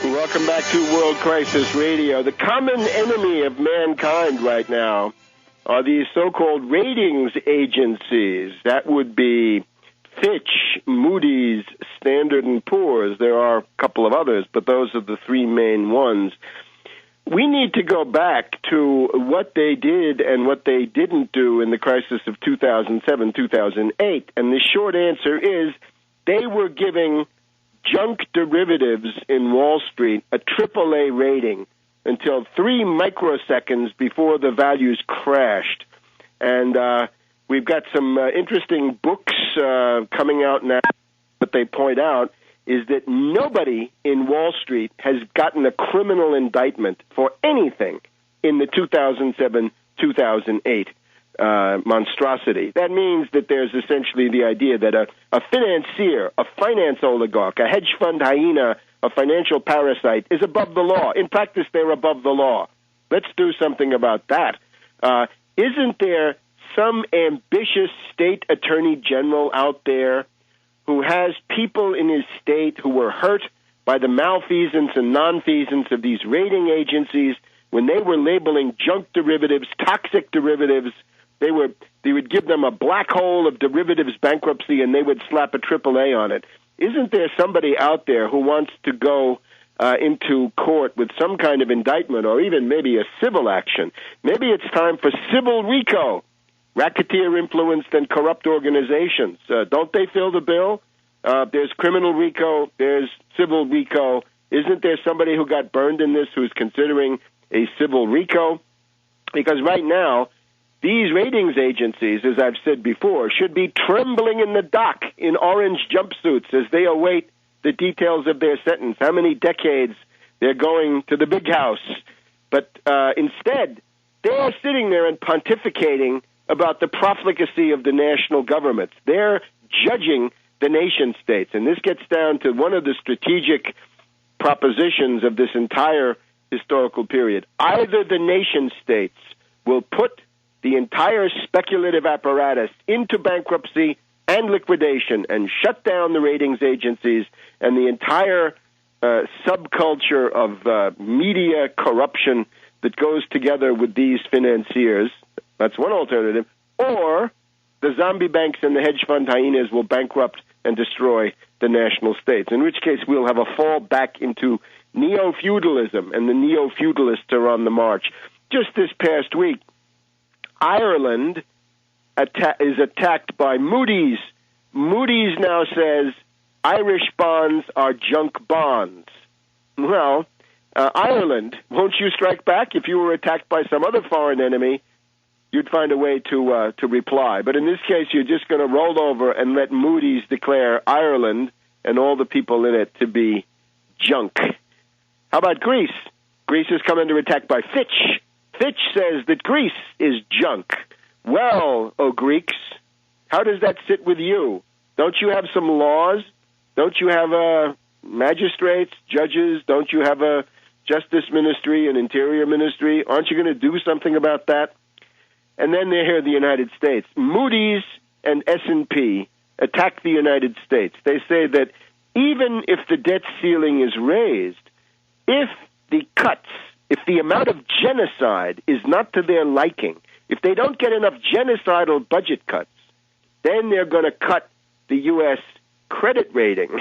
Welcome back to World Crisis Radio. The common enemy of mankind right now are these so-called ratings agencies. That would be Fitch, Moody's, Standard & Poor's. There are a couple of others, but those are the three main ones. We need to go back to what they did and what they didn't do in the crisis of 2007, 2008. And the short answer is they were giving junk derivatives in Wall Street a AAA rating until 3 microseconds before the values crashed. And we've got some interesting books coming out now. What they point out is that nobody in Wall Street has gotten a criminal indictment for anything in the 2007-2008 monstrosity. That means that there's essentially the idea that a financier, a finance oligarch, a hedge fund hyena, a financial parasite is above the law. In practice, they're above the law. Let's do something about that. Isn't there some ambitious state attorney general out there who has people in his state who were hurt by the malfeasance and nonfeasance of these rating agencies when they were labeling junk derivatives, toxic derivatives? They would give them a black hole of derivatives bankruptcy, and they would slap a AAA on it. Isn't there somebody out there who wants to go into court with some kind of indictment or even maybe a civil action? Maybe it's time for civil RICO, racketeer-influenced and corrupt organizations. Don't they fill the bill? There's criminal RICO, there's civil RICO. Isn't there somebody who got burned in this who's considering a civil RICO? Because right now, these ratings agencies, as I've said before, should be trembling in the dock in orange jumpsuits as they await the details of their sentence, how many decades they're going to the big house. But instead, they're sitting there and pontificating about the profligacy of the national governments. They're judging the nation states. And this gets down to one of the strategic propositions of this entire historical period. Either the nation states will put the entire speculative apparatus into bankruptcy and liquidation and shut down the ratings agencies and the entire subculture of media corruption that goes together with these financiers. That's one alternative. Or the zombie banks and the hedge fund hyenas will bankrupt and destroy the national states, in which case we'll have a fall back into neo-feudalism, and the neo-feudalists are on the march. Just this past week, Ireland is attacked by Moody's. Moody's now says Irish bonds are junk bonds. Well, Ireland, won't you strike back? If you were attacked by some other foreign enemy, you'd find a way to reply. But in this case, you're just going to roll over and let Moody's declare Ireland and all the people in it to be junk. How about Greece? Greece has come under attack by Fitch. Fitch says that Greece is junk. Well, oh Greeks, how does that sit with you? Don't you have some laws? Don't you have magistrates, judges? Don't you have a justice ministry, an interior ministry? Aren't you going to do something about that? And then they're here, the United States. Moody's and S&P attack the United States. They say that even if the debt ceiling is raised, if the amount of genocide is not to their liking, if they don't get enough genocidal budget cuts, then they're going to cut the U.S. credit rating.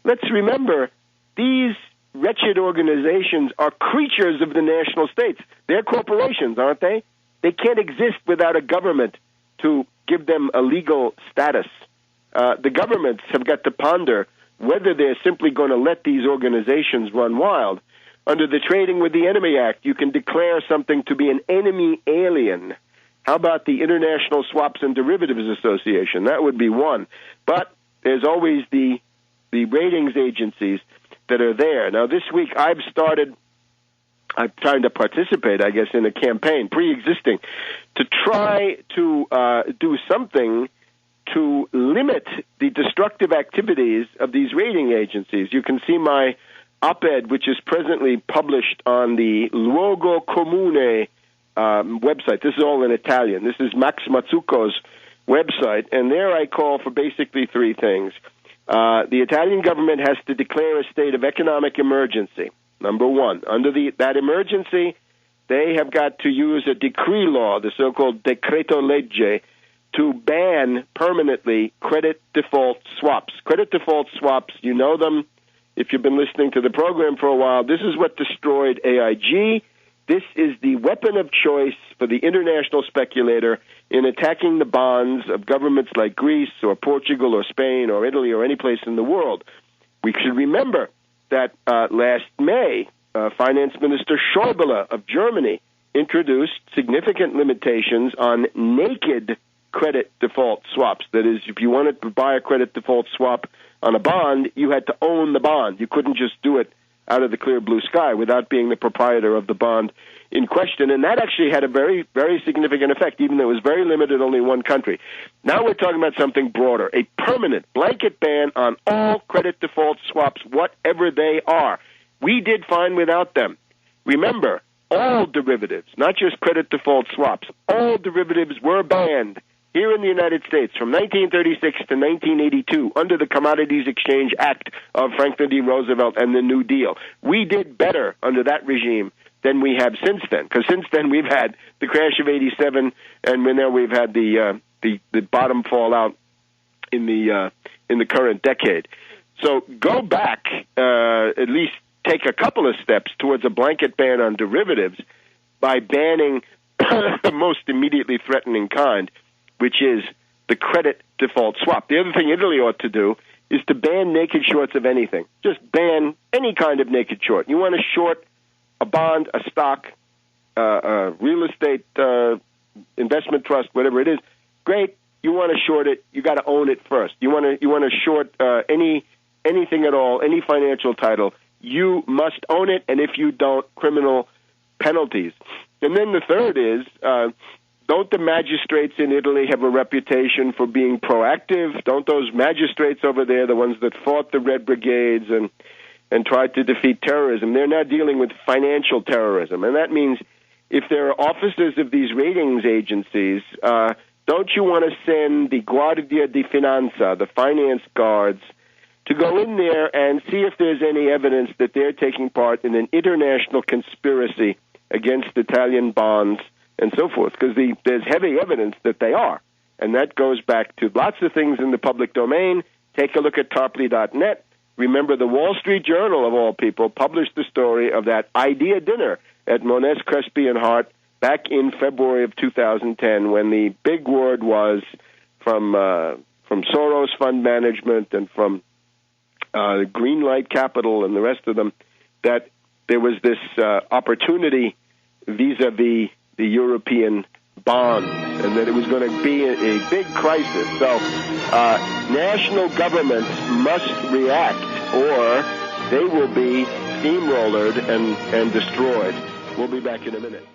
Let's remember, these wretched organizations are creatures of the national states. They're corporations, aren't they? They can't exist without a government to give them a legal status. The governments have got to ponder whether they're simply going to let these organizations run wild. Under the Trading with the Enemy Act, you can declare something to be an enemy alien. How about the International Swaps and Derivatives Association? That would be one. But there's always the ratings agencies that are there. Now, this week I'm trying to participate, I guess, in a campaign, pre-existing, to try to do something to limit the destructive activities of these rating agencies. You can see my op-ed, which is presently published on the Luogo Comune website. This is all in Italian. This is Max Mazzucco's website, and there I call for basically three things. The Italian government has to declare a state of economic emergency. number one. Under that emergency, they have got to use a decree law, the so-called decreto legge, to ban permanently credit default swaps. Credit default swaps, you know them if you've been listening to the program for a while. This is what destroyed AIG. This is the weapon of choice for the international speculator in attacking the bonds of governments like Greece or Portugal or Spain or Italy or any place in the world. We should remember that last May, Finance Minister Schäuble of Germany introduced significant limitations on naked credit default swaps. That is, if you wanted to buy a credit default swap on a bond, you had to own the bond. You couldn't just do it out of the clear blue sky without being the proprietor of the bond in question. And that actually had a very, very significant effect, even though it was very limited, only one country. Now we're talking about something broader, a permanent blanket ban on all credit default swaps, whatever they are. We did fine without them. Remember, all derivatives, not just credit default swaps, all derivatives were banned here in the United States from 1936 to 1982 under the Commodities Exchange Act of Franklin D. Roosevelt and the New Deal. We did better under that regime than we have since then, because since then we've had the crash of '87, and now we've had the bottom fall out in the current decade. So go back, at least take a couple of steps towards a blanket ban on derivatives by banning the most immediately threatening kind, which is the credit default swap. The other thing Italy ought to do is to ban naked shorts of anything. Just ban any kind of naked short. You want to short a bond, a stock, a real estate investment trust, whatever it is, great. You want to short it, you got to own it first. You want to short anything at all, any financial title, you must own it, and if you don't, criminal penalties. And then the third is, don't the magistrates in Italy have a reputation for being proactive? Don't those magistrates over there, the ones that fought the Red Brigades and tried to defeat terrorism, they're now dealing with financial terrorism. And that means if there are officers of these ratings agencies, don't you want to send the Guardia di Finanza, the finance guards, to go in there and see if there's any evidence that they're taking part in an international conspiracy against Italian bonds and so forth, because there's heavy evidence that they are. And that goes back to lots of things in the public domain. Take a look at Tarpley.net. Remember, the Wall Street Journal, of all people, published the story of that idea dinner at Moness, Crespi, and Hart back in February of 2010, when the big word was from Soros Fund Management and from Greenlight Capital and the rest of them, that there was this opportunity vis-a-vis the European bonds, and that it was going to be a big crisis. So national governments must react, or they will be steamrollered and destroyed. We'll be back in a minute.